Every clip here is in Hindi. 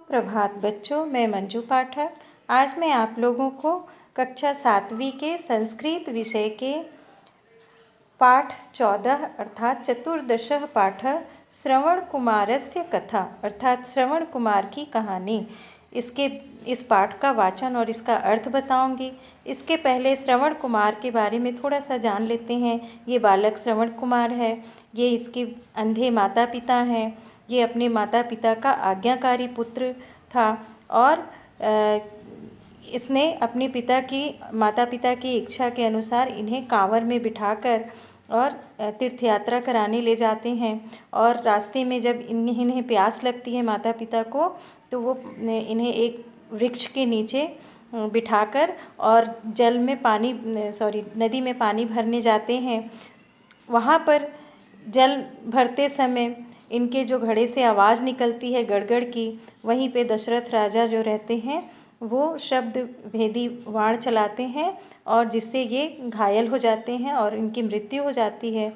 प्रभात बच्चों, मैं मंजू पाठक। आज मैं आप लोगों को कक्षा 7वीं के संस्कृत विषय के पाठ 14 अर्थात चतुर्दशः पाठ श्रवण कुमारस्य कथा अर्थात श्रवण कुमार की कहानी, इस पाठ का वाचन और इसका अर्थ बताऊंगी। इसके पहले श्रवण कुमार के बारे में थोड़ा सा जान लेते हैं। ये बालक श्रवण कुमार है। ये इसके अंधे माता पिता हैं। ये अपने माता पिता का आज्ञाकारी पुत्र था और इसने अपने माता पिता की इच्छा के अनुसार इन्हें कांवर में बिठाकर और तीर्थ यात्रा कराने ले जाते हैं। और रास्ते में जब इन्हें प्यास लगती है माता पिता को, तो वो इन्हें एक वृक्ष के नीचे बिठाकर और नदी में पानी भरने जाते हैं। वहाँ पर जल भरते समय इनके जो घड़े से आवाज़ निकलती है गड़गड़ की, वहीं पे दशरथ राजा जो रहते हैं वो शब्द भेदी वाण चलाते हैं और जिससे ये घायल हो जाते हैं और इनकी मृत्यु हो जाती है।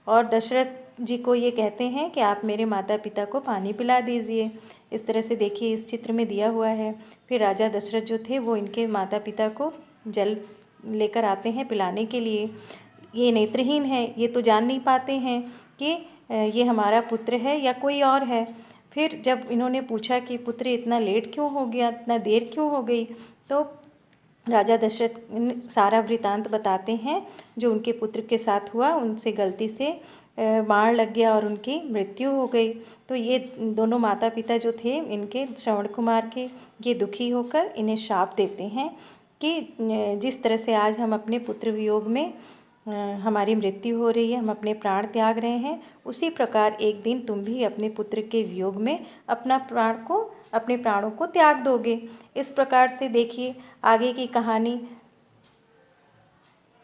और दशरथ जी को ये कहते हैं कि आप मेरे माता पिता को पानी पिला दीजिए। इस तरह से देखिए इस चित्र में दिया हुआ है। फिर राजा दशरथ जो थे वो इनके माता पिता को जल लेकर आते हैं पिलाने के लिए। ये नेत्रहीन है, ये तो जान नहीं पाते हैं कि ये हमारा पुत्र है या कोई और है। फिर जब इन्होंने पूछा कि पुत्र इतना लेट क्यों हो गया, इतना देर क्यों हो गई, तो राजा दशरथ सारा वृतांत बताते हैं जो उनके पुत्र के साथ हुआ। उनसे गलती से बाण लग गया और उनकी मृत्यु हो गई। तो ये दोनों माता पिता जो थे इनके श्रवण कुमार के, ये दुखी होकर इन्हें शाप देते हैं कि जिस तरह से आज हम अपने पुत्र वियोग में हमारी मृत्यु हो रही है, हम अपने प्राण त्याग रहे हैं, उसी प्रकार एक दिन तुम भी अपने पुत्र के वियोग में अपने प्राणों को त्याग दोगे। इस प्रकार से देखिए आगे की कहानी।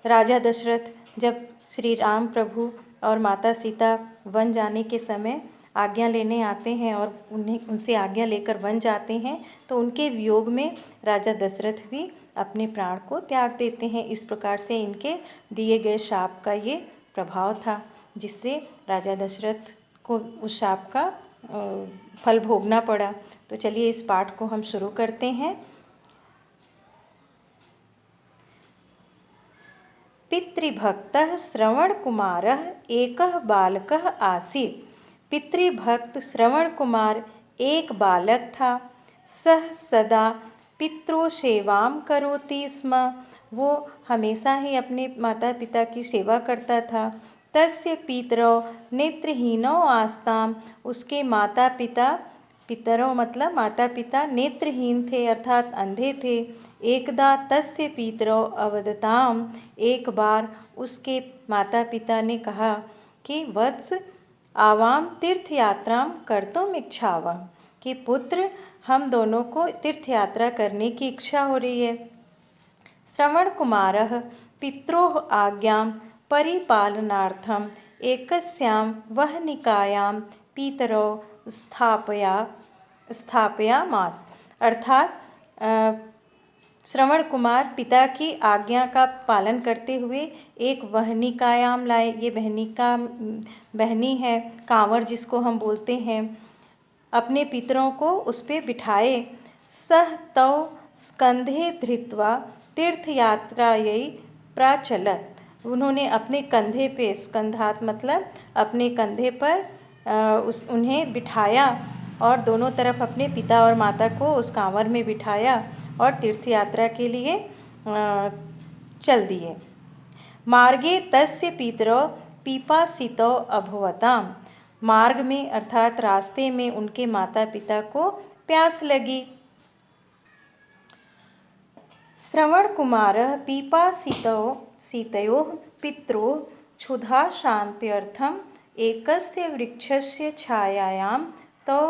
राजा दशरथ जब श्री राम प्रभु और माता सीता वन जाने के समय आज्ञा लेने आते हैं और उनसे आज्ञा लेकर वन जाते हैं, तो उनके वियोग में राजा दशरथ भी अपने प्राण को त्याग देते हैं। इस प्रकार से इनके दिए गए शाप का ये प्रभाव था, जिससे राजा दशरथ को उस शाप का फल भोगना पड़ा। तो चलिए इस पाठ को हम शुरू करते हैं। पितृभक्तः श्रवणकुमारः एकः बालकः आसीत्। पितृभक्त श्रवण कुमार एक बालक था। सह सदा पितृसेवां करोति स्म। वो हमेशा ही अपने माता पिता की सेवा करता था। तस्य पितरौ नेत्रहीनौ आस्ताम। उसके माता पिता नेत्रहीन थे अर्थात अंधे थे। एकदा तस्य पितरौ अवदताम। एक बार उसके माता पिता ने कहा कि वत्स आवाम तीर्थ यात्रा कर्तुम इच्छावः, कि पुत्र हम दोनों को तीर्थ यात्रा करने की इच्छा हो रही है। श्रवण कुमारः पित्रोः आज्ञां परिपालनार्थम एकस्यां वह्निकायां पितरौ स्थापयामास। अर्थात श्रवण कुमार पिता की आज्ञा का पालन करते हुए एक वह्निकायाम लाए। ये बहनी है, कांवर जिसको हम बोलते हैं। अपने पितरों को उस पे बिठाए। सह तौ स्कंधे धृत्वा तीर्थयात्रायै प्राचलत्। उन्होंने अपने कंधे पे, स्कंधात मतलब अपने कंधे पर उन्हें बिठाया और दोनों तरफ अपने पिता और माता को उस कांवर में बिठाया और तीर्थ यात्रा के लिए चल दिए। मार्गे तस्य पितरौ पिपासितौ अभवताम। मार्ग में अर्थात रास्ते में उनके माता पिता को प्यास लगी। श्रवण कुमारः पिपासितयोः पित्रोः क्षुधाशान्त्यर्थम् एकस्य वृक्षस्य छायायां तौ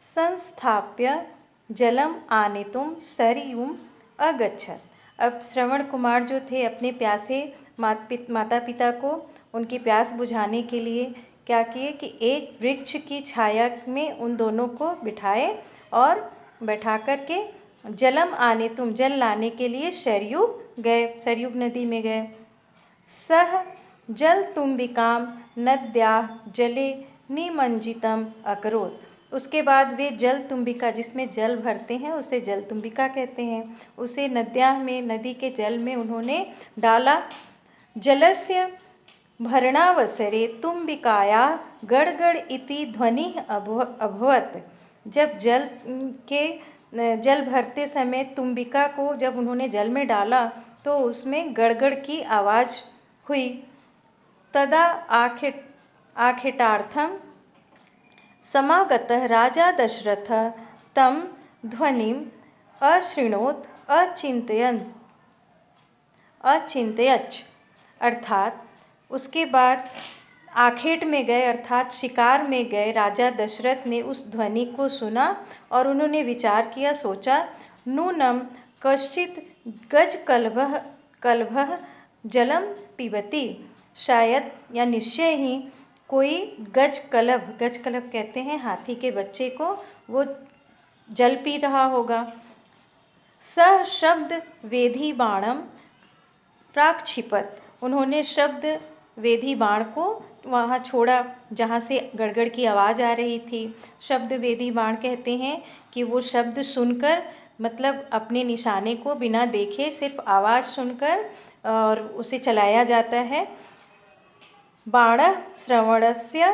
संस्थाप्य जलम आनेतुं सरयूम् अगच्छत्। अब श्रवण कुमार जो थे अपने प्यासे माता पिता को उनकी प्यास बुझाने के लिए क्या किए कि एक वृक्ष की छाया में उन दोनों को बिठाए और बैठा कर के जलम आनेतुम, जल लाने के लिए सरयू नदी में गए। सह जल तुम्बिकाम नद्याः जले निमज्जितम अकरोत्। उसके बाद वे जल तुम्बिका, जिसमें जल भरते हैं उसे जल तुम्बिका कहते हैं, उसे नद्याः में, नदी के जल में उन्होंने डाला। जलस्य भरणावसरे तुम्बिकायाः गड़गड़ इति ध्वनिः अभवत्। जब जल भरते समय तुम्बिका को जब उन्होंने जल में डाला तो उसमें गड़गड़ की आवाज़ हुई। तदा आखेटार्थं समागतः राजा दशरथः तं ध्वनिम् अशृणोत् अचिन्तयच्च। अर्थात उसके बाद आखेट में गए अर्थात शिकार में गए राजा दशरथ ने उस ध्वनि को सुना और उन्होंने विचार किया, सोचा, नूनं कश्चित् गजकल्भः जलम पिबति। शायद या निश्चय ही कोई गजकल्भ कहते हैं हाथी के बच्चे को, वो जल पी रहा होगा। सह शब्द वेधी बाणम प्राक्षिपत। उन्होंने शब्द वेधी बाण को वहाँ छोड़ा जहाँ से गड़गड़ की आवाज़ आ रही थी। शब्द वेधी बाण कहते हैं कि वो शब्द सुनकर, मतलब अपने निशाने को बिना देखे सिर्फ आवाज़ सुनकर और उसे चलाया जाता है। बाणः श्रवणस्य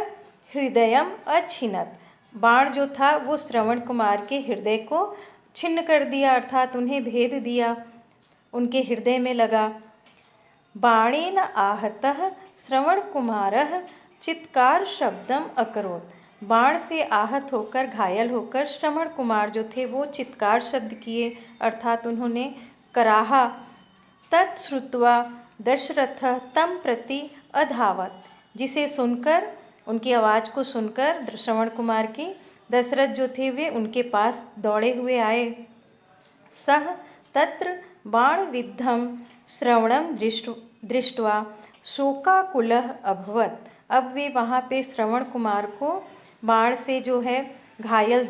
हृदयम अच्छिन्नत्। बाण जो था वो श्रवण कुमार के हृदय को छिन्न कर दिया, अर्थात उन्हें भेद दिया, उनके हृदय में लगा। बाणेन आहतः श्रवण कुमारः चित्कार शब्दम अकरोत्। बाण से आहत होकर, घायल होकर श्रवण कुमार जो थे वो चित्कार शब्द किए, अर्थात उन्होंने कराहा। तत्श्रुत्वा दशरथः तं प्रति अधावत्। जिसे सुनकर, उनकी आवाज़ को सुनकर श्रवण कुमार की दशरथ जो थे वे उनके पास दौड़े हुए आए। सह तत्र बाणविद्धं श्रवणं दृष्ट्वा शोकाकुलः अभवत्। अब वे वहाँ पे श्रवण कुमार को बाण से जो है घायल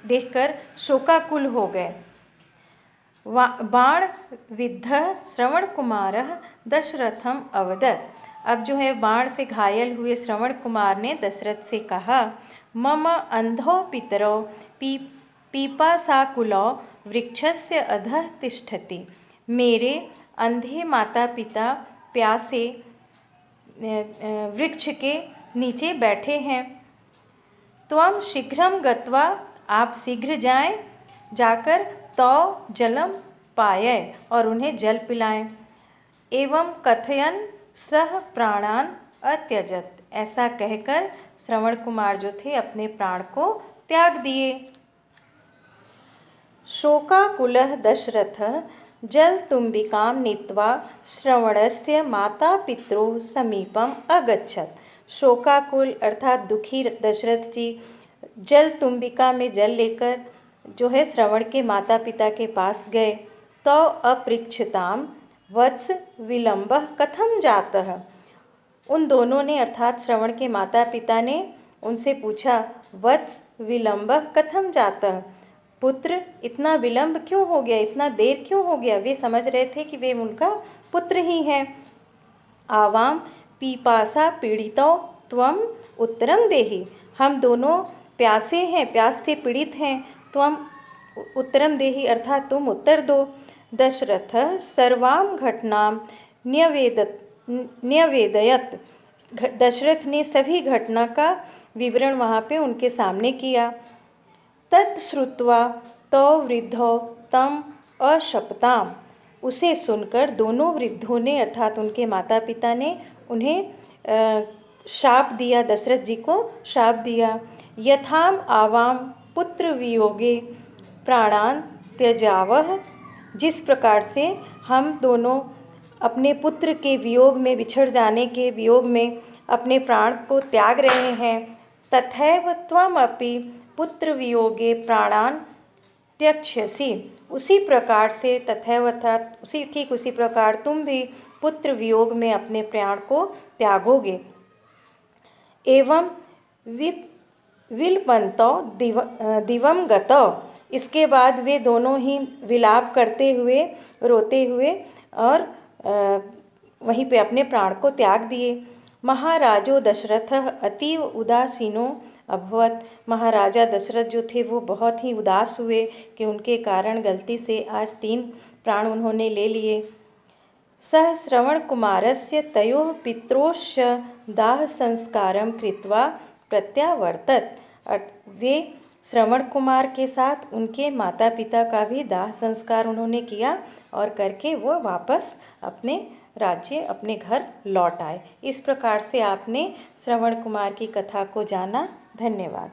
देखकर शोकाकुल हो गए। बाण विद्धः श्रवण कुमारः दशरथम अवदत्। अब जो है बाण से घायल हुए श्रवण कुमार ने दशरथ से कहा, मम अंधौ पितरौ पीपासाकुलौ वृक्षस्य अधः तिष्ठति। मेरे अंधे माता पिता प्यासे वृक्ष के नीचे बैठे हैं। त्वं शीघ्रं गत्वा, आप शीघ्र जाकर तौ जलम पायय, और उन्हें जल पिलाएं। एवं कथयन सह प्राणान अत्यजत। ऐसा कहकर श्रवण कुमार जो थे अपने प्राण को त्याग दिए। शोकाकुलः दशरथः जलतुम्बिकां नीत्वा श्रवणस्य मातापित्रोः समीपम अगच्छत्। शोकाकुल अर्थात दुखी दशरथ जी जलतुम्बिका में जल लेकर जो है श्रवण के माता पिता के पास गए। तो अपृच्छताम वत्स विलंबः कथम जातः। उन दोनों ने अर्थात श्रवण के माता पिता ने उनसे पूछा, वत्स विलंबः कथम जातः। पुत्र, इतना विलंब क्यों हो गया, इतना देर क्यों हो गया। वे समझ रहे थे कि वे उनका पुत्र ही हैं। आवाम पीपासा पीड़ितौ त्वम उत्तरम देहि। हम दोनों प्यासे हैं, प्यास से पीड़ित हैं, त्वम उत्तरम देहि अर्थात तुम उत्तर दो। दशरथः सर्वां घटनां न्यवेदयत्। दशरथ ने सभी घटना का विवरण वहाँ पे उनके सामने किया। तत्श्रुत्वा तौ वृद्धौ तम अशपताम। उसे सुनकर दोनों वृद्धों ने अर्थात उनके माता पिता ने उन्हें शाप दिया, दशरथ जी को शाप दिया। यथाम आवाम पुत्र वियोगे प्राणान त्यजावह। जिस प्रकार से हम दोनों अपने पुत्र के वियोग में, बिछड़ जाने के वियोग में अपने प्राण को त्याग रहे हैं, तथैव त्वमपि पुत्र वियोगे प्राणान त्यक्ष्यसि। उसी प्रकार से, तथैव अर्थात ठीक उसी प्रकार तुम भी पुत्र वियोग में अपने प्राण को त्यागोगे। एवं विलपन्तौ दिवम गतौ। इसके बाद वे दोनों ही विलाप करते हुए, रोते हुए और वहीं पे अपने प्राण को त्याग दिए। महाराजो दशरथः अतीव उदासीनो अभवत। महाराजा दशरथ जो थे वो बहुत ही उदास हुए कि उनके कारण गलती से आज 3 प्राण उन्होंने ले लिए। सः श्रवणकुमारस्य तयोः पित्रोश्च दाहसंस्कारं कृत्वा प्रत्यावर्तत। वे श्रवण कुमार के साथ उनके माता पिता का भी दाह संस्कार उन्होंने किया और करके वो वापस अपने राज्य अपने घर लौट आए। इस प्रकार से आपने श्रवण कुमार की कथा को जाना। धन्यवाद।